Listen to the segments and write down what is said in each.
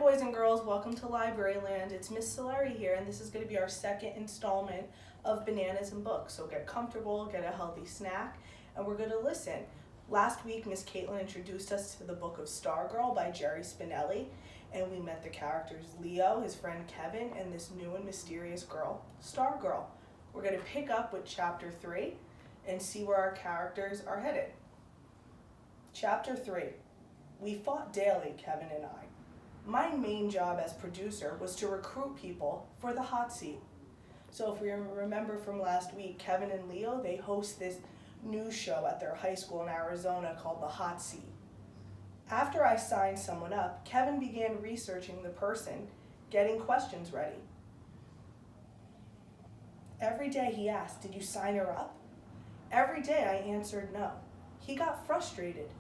boys and girls, welcome to Library Land. It's Miss Saleri here, and this is going to be our second installment of Bananas and Books. So get comfortable, get a healthy snack, and we're going to listen. Last week, Miss Caitlin introduced us to the book of Stargirl by Jerry Spinelli, and we met the characters Leo, his friend Kevin, and this new and mysterious girl, Stargirl. We're going to pick up with Chapter 3 and see where our characters are headed. Chapter 3. We fought daily, Kevin and I. My main job as producer was to recruit people for the hot seat. So if we remember from last week, Kevin and Leo, they host this news show at their high school in Arizona called the Hot Seat. After I signed someone up, Kevin began researching the person, getting questions ready. Every day he asked, "Did you sign her up?" Every day I answered no. He got frustrated.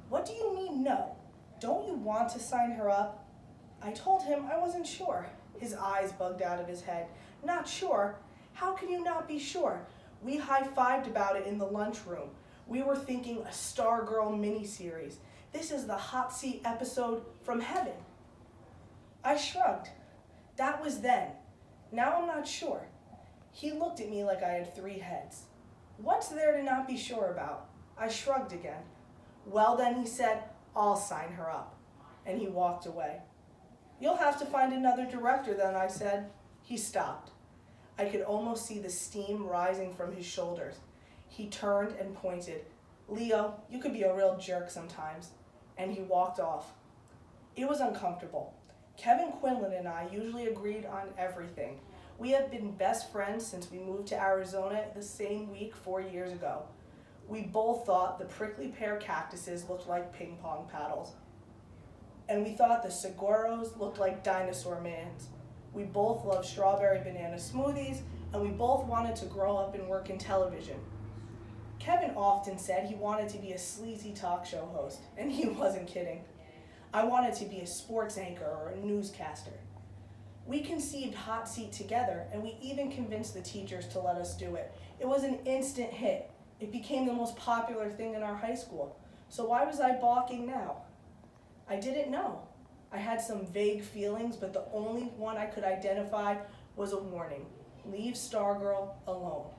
"What do you mean no? Don't you want to sign her up?" I told him I wasn't sure. His eyes bugged out of his head. "Not sure? How can you not be sure? We high-fived about it in the lunchroom. We were thinking a Stargirl miniseries. This is the hot seat episode from heaven." I shrugged. That was then. Now I'm not sure. He looked at me like I had three heads. "What's there to not be sure about?" I shrugged again. "Well then," he said, "I'll sign her up." And he walked away. "You'll have to find another director then," I said. He stopped. I could almost see the steam rising from his shoulders. He turned and pointed. "Leo, you could be a real jerk sometimes." And he walked off. It was uncomfortable. Kevin Quinlan and I usually agreed on everything. We have been best friends since we moved to Arizona the same week 4 years ago. We both thought the prickly pear cactuses looked like ping pong paddles. And we thought the saguaros looked like dinosaur mans. We both loved strawberry banana smoothies, and we both wanted to grow up and work in television. Kevin often said he wanted to be a sleazy talk show host, and he wasn't kidding. I wanted to be a sports anchor or a newscaster. We conceived Hot Seat together, and we even convinced the teachers to let us do it. It was an instant hit. It became the most popular thing in our high school. So why was I balking now? I didn't know. I had some vague feelings, but the only one I could identify was a warning. Leave Stargirl alone.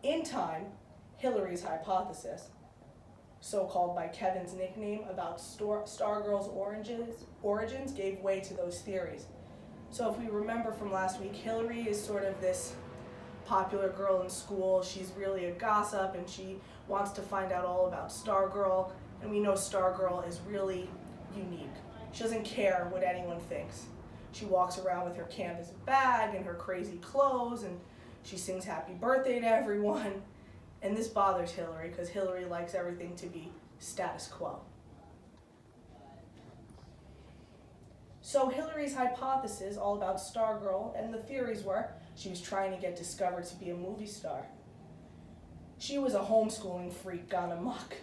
In time, Hillary's hypothesis, so called by Kevin's nickname, about Stargirl's origins gave way to those theories. So if we remember from last week, Hillary is sort of this popular girl in school. She's really a gossip, and she wants to find out all about Stargirl, and we know Stargirl is really unique. She doesn't care what anyone thinks. She walks around with her canvas bag and her crazy clothes, and she sings happy birthday to everyone. And this bothers Hillary because Hillary likes everything to be status quo. So Hillary's hypothesis all about Stargirl, and the theories were she was trying to get discovered to be a movie star. She was a homeschooling freak gone amok.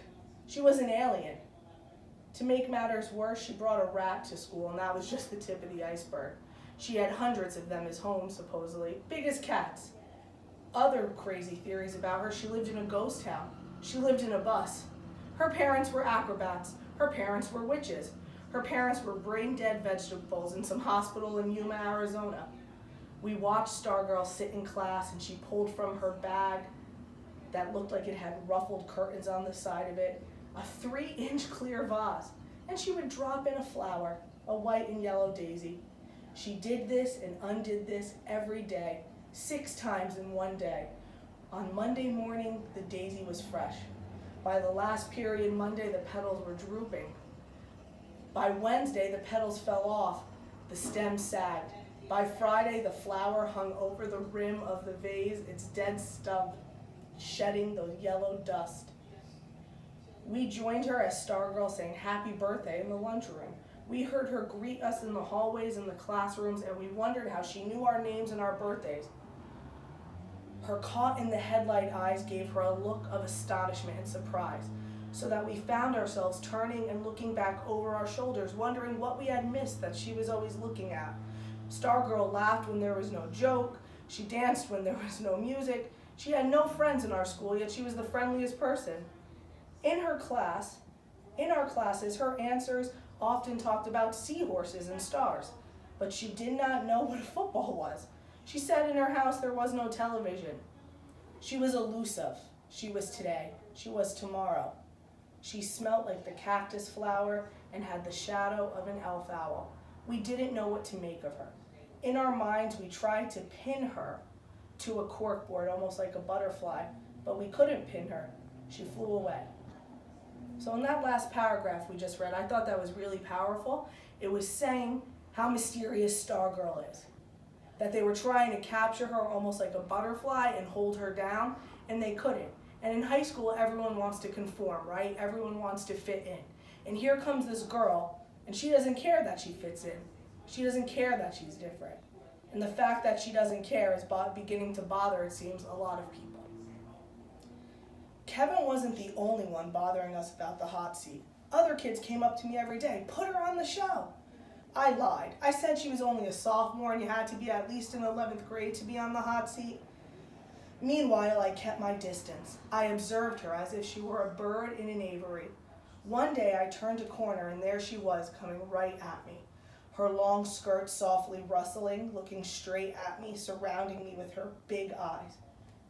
She was an alien. To make matters worse, she brought a rat to school, and that was just the tip of the iceberg. She had hundreds of them as homes, supposedly, big as cats. Other crazy theories about her: she lived in a ghost town. She lived in a bus. Her parents were acrobats. Her parents were witches. Her parents were brain-dead vegetables in some hospital in Yuma, Arizona. We watched Stargirl sit in class, and she pulled from her bag that looked like it had ruffled curtains on the side of it, a 3-inch clear vase, and she would drop in a flower, a white and yellow daisy. She did this and undid this every day, 6 times in one day. On Monday morning, the daisy was fresh. By the last period Monday, the petals were drooping. By Wednesday, the petals fell off, the stem sagged. By Friday, the flower hung over the rim of the vase, its dead stump shedding the yellow dust. We joined her as Stargirl sang happy birthday in the lunchroom. We heard her greet us in the hallways and the classrooms, and we wondered how she knew our names and our birthdays. Her caught-in-the-headlight eyes gave her a look of astonishment and surprise, so that we found ourselves turning and looking back over our shoulders, wondering what we had missed that she was always looking at. Stargirl laughed when there was no joke. She danced when there was no music. She had no friends in our school, yet she was the friendliest person. In our classes, her answers often talked about seahorses and stars, but she did not know what a football was. She said in her house there was no television. She was elusive. She was today. She was tomorrow. She smelt like the cactus flower and had the shadow of an elf owl. We didn't know what to make of her. In our minds, we tried to pin her to a corkboard, almost like a butterfly, but we couldn't pin her. She flew away. So in that last paragraph we just read, I thought that was really powerful. It was saying how mysterious Stargirl is. That they were trying to capture her almost like a butterfly and hold her down, and they couldn't. And in high school, everyone wants to conform, right? Everyone wants to fit in. And here comes this girl, and she doesn't care that she fits in. She doesn't care that she's different. And the fact that she doesn't care is beginning to bother, it seems, a lot of people. Kevin wasn't the only one bothering us about the hot seat. Other kids came up to me every day, put her on the show. I lied. I said she was only a sophomore and you had to be at least in 11th grade to be on the hot seat. Meanwhile, I kept my distance. I observed her as if she were a bird in an aviary. One day I turned a corner and there she was coming right at me. Her long skirt softly rustling, looking straight at me, surrounding me with her big eyes.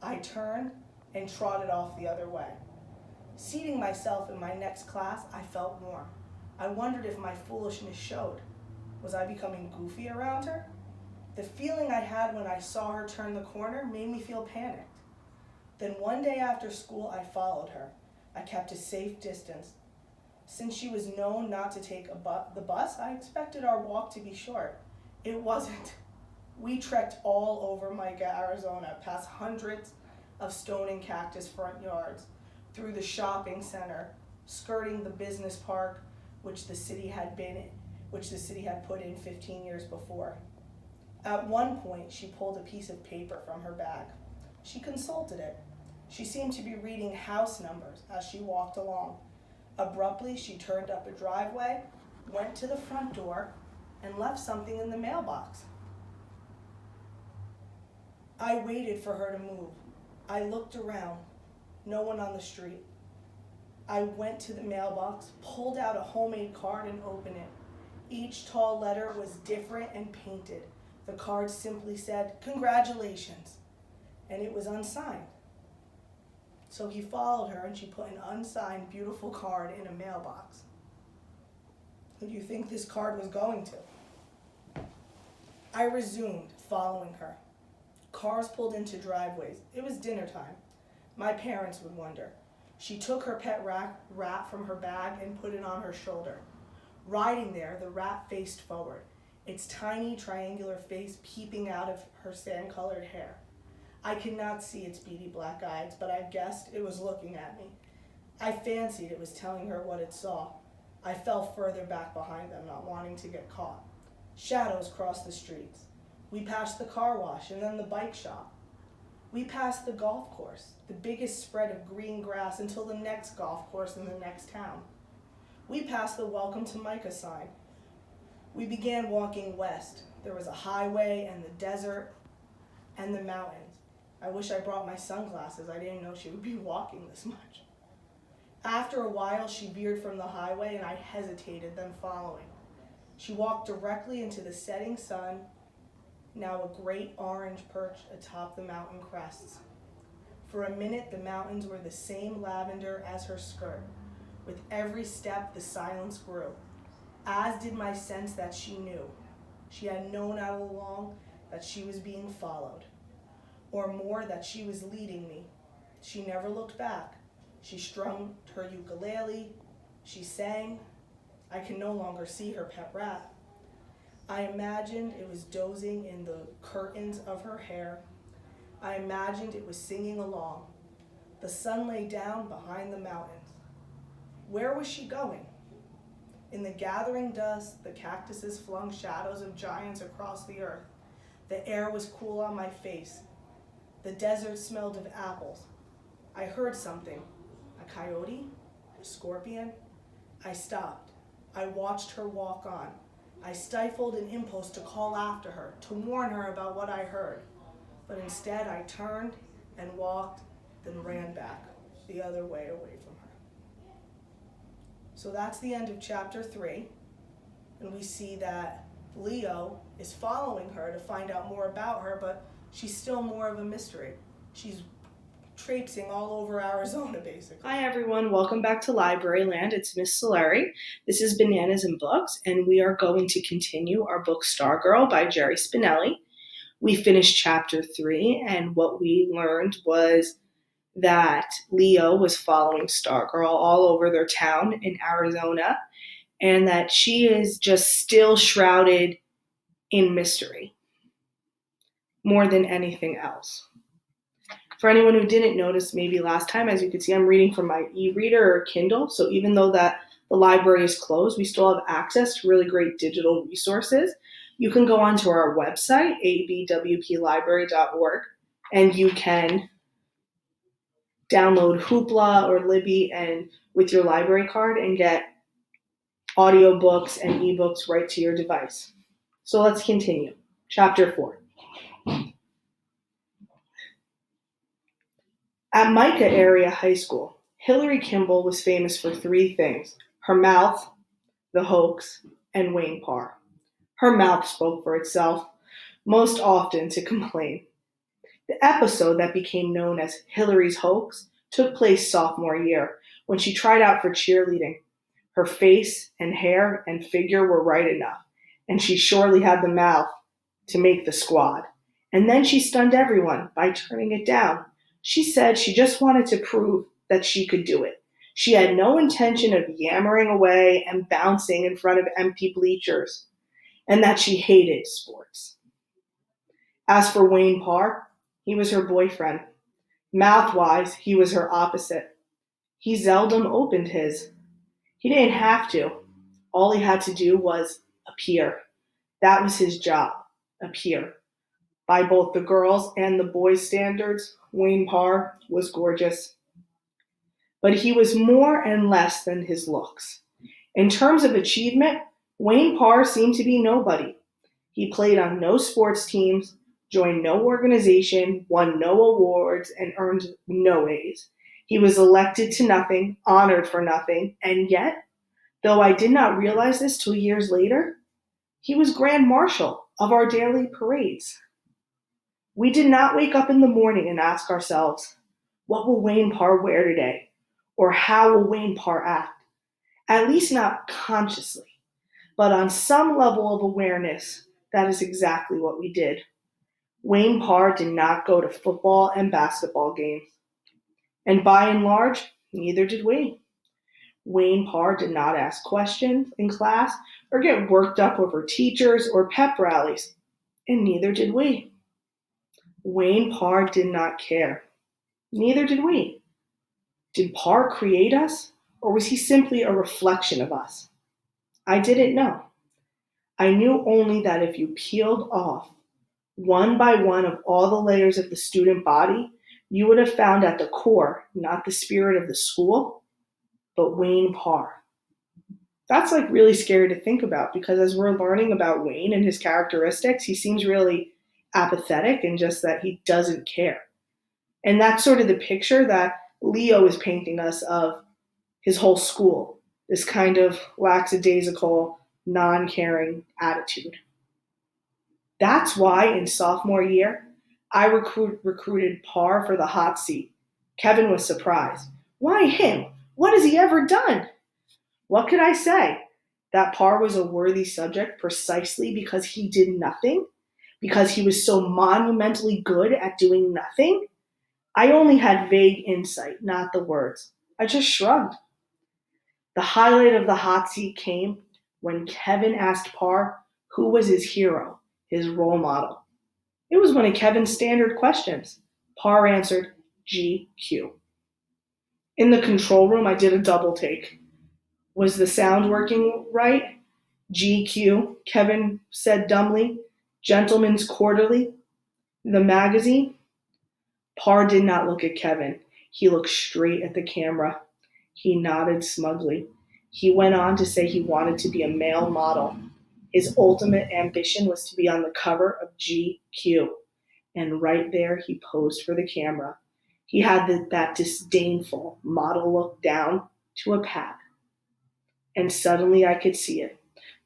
I turned and trotted off the other way. Seating myself in my next class, I felt warm. I wondered if my foolishness showed. Was I becoming goofy around her? The feeling I had when I saw her turn the corner made me feel panicked. Then one day after school, I followed her. I kept a safe distance. Since she was known not to take the bus, I expected our walk to be short. It wasn't. We trekked all over Micah, Arizona, past hundreds of stone and cactus front yards, through the shopping center, skirting the business park, which the city had put in 15 years before. At one point, she pulled a piece of paper from her bag. She consulted it. She seemed to be reading house numbers as she walked along. Abruptly, she turned up a driveway, went to the front door, and left something in the mailbox. I waited for her to move. I looked around. No one on the street. I went to the mailbox, pulled out a homemade card, and opened it. Each tall letter was different and painted. The card simply said, "Congratulations," and it was unsigned. So he followed her and she put an unsigned, beautiful card in a mailbox. Who do you think this card was going to? I resumed following her. Cars pulled into driveways. It was dinner time. My parents would wonder. She took her pet rat from her bag and put it on her shoulder. Riding there, the rat faced forward, its tiny triangular face peeping out of her sand-colored hair. I could not see its beady black eyes, but I guessed it was looking at me. I fancied it was telling her what it saw. I fell further back behind them, not wanting to get caught. Shadows crossed the streets. We passed the car wash and then the bike shop. We passed the golf course, the biggest spread of green grass until the next golf course in the next town. We passed the Welcome to Micah sign. We began walking west. There was a highway and the desert and the mountains. I wish I brought my sunglasses. I didn't know she would be walking this much. After a while, she veered from the highway and I hesitated, then following. She walked directly into the setting sun, now a great orange perched atop the mountain crests. For a minute, the mountains were the same lavender as her skirt. With every step, the silence grew, as did my sense that she knew. She had known all along that she was being followed, or more, that she was leading me. She never looked back. She strummed her ukulele. She sang. I can no longer see her pet rat. I imagined it was dozing in the curtains of her hair. I imagined it was singing along. The sun lay down behind the mountains. Where was she going? In the gathering dusk, the cactuses flung shadows of giants across the earth. The air was cool on my face. The desert smelled of apples. I heard something. A coyote? A scorpion? I stopped. I watched her walk on. I stifled an impulse to call after her, to warn her about what I heard. But instead, I turned and walked, then ran back the other way away from her. So that's the end of chapter 3. And we see that Leo is following her to find out more about her, but she's still more of a mystery. She's traipsing all over Arizona, basically. Hi, everyone. Welcome back to Library Land. It's Miss Solari. This is Bananas and Books, and we are going to continue our book Stargirl by Jerry Spinelli. We finished chapter 3, and what we learned was that Leo was following Stargirl all over their town in Arizona, and that she is just still shrouded in mystery more than anything else. For anyone who didn't notice, maybe last time, as you can see, I'm reading from my e-reader or Kindle. So even though that the library is closed, we still have access to really great digital resources. You can go onto our website, abwplibrary.org, and you can download Hoopla or Libby and with your library card and get audiobooks and ebooks right to your device. So let's continue. Chapter 4. At Micah Area High School, Hillary Kimball was famous for 3 things: her mouth, the hoax, and Wayne Parr. Her mouth spoke for itself, most often to complain. The episode that became known as Hillary's hoax took place sophomore year when she tried out for cheerleading. Her face and hair and figure were right enough, and she surely had the mouth to make the squad. And then she stunned everyone by turning it down. She said she just wanted to prove that she could do it. She had no intention of yammering away and bouncing in front of empty bleachers, and that she hated sports. As for Wayne Parr, he was her boyfriend. Mouth-wise, he was her opposite. He seldom opened his. He didn't have to. All he had to do was appear. That was his job, appear. By both the girls' and the boys' standards, Wayne Parr was gorgeous. But he was more and less than his looks. In terms of achievement, Wayne Parr seemed to be nobody. He played on no sports teams, joined no organization, won no awards, and earned no A's. He was elected to nothing, honored for nothing, and yet, though I did not realize this till years later, he was Grand Marshal of our daily parades. We did not wake up in the morning and ask ourselves, what will Wayne Parr wear today? Or how will Wayne Parr act? At least not consciously, but on some level of awareness, that is exactly what we did. Wayne Parr did not go to football and basketball games. And by and large, neither did we. Wayne Parr did not ask questions in class or get worked up over teachers or pep rallies, and neither did we. Wayne Parr did not care. Neither did we. Did Parr create us, or was he simply a reflection of us? I didn't know. I knew only that if you peeled off one by one of all the layers of the student body, you would have found at the core not the spirit of the school, but Wayne Parr. That's like really scary to think about because as we're learning about Wayne and his characteristics, he seems really apathetic and just that he doesn't care. And that's sort of the picture that Leo is painting us of his whole school, this kind of lackadaisical, non-caring attitude. That's why in sophomore year, I recruited Parr for the hot seat. Kevin was surprised. Why him? What has he ever done? What could I say? That Parr was a worthy subject precisely because he did nothing? Because he was so monumentally good at doing nothing? I only had vague insight, not the words. I just shrugged. The highlight of the hot seat came when Kevin asked Parr who was his hero, his role model. It was one of Kevin's standard questions. Parr answered, GQ. In the control room, I did a double take. Was the sound working right? GQ, Kevin said dumbly. Gentleman's Quarterly, the magazine. Parr did not look at Kevin. He looked straight at the camera. He nodded smugly. He went on to say he wanted to be a male model. His ultimate ambition was to be on the cover of GQ. And right there, he posed for the camera. He had that disdainful model look down to a pat. And suddenly I could see it.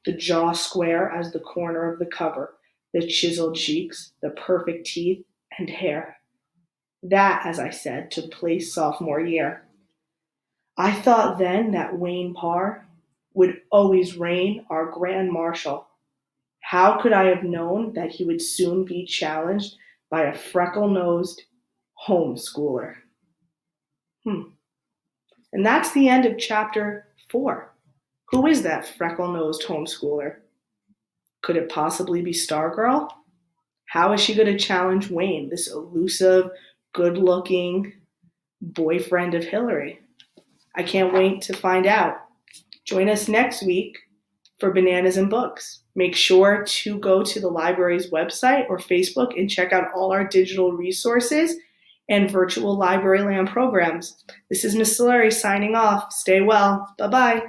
the jaw square as the corner of the cover, the chiseled cheeks, the perfect teeth and hair. That, as I said, took place sophomore year. I thought then that Wayne Parr would always reign our grand marshal. How could I have known that he would soon be challenged by a freckle nosed homeschooler? And that's the end of chapter 4. Who is that freckle nosed homeschooler? Could it possibly be Stargirl? How is she going to challenge Wayne, this elusive, good looking boyfriend of Hillary? I can't wait to find out. Join us next week for Bananas and Books. Make sure to go to the library's website or Facebook and check out all our digital resources and virtual library land programs. This is Miss Solari signing off. Stay well. Bye-bye.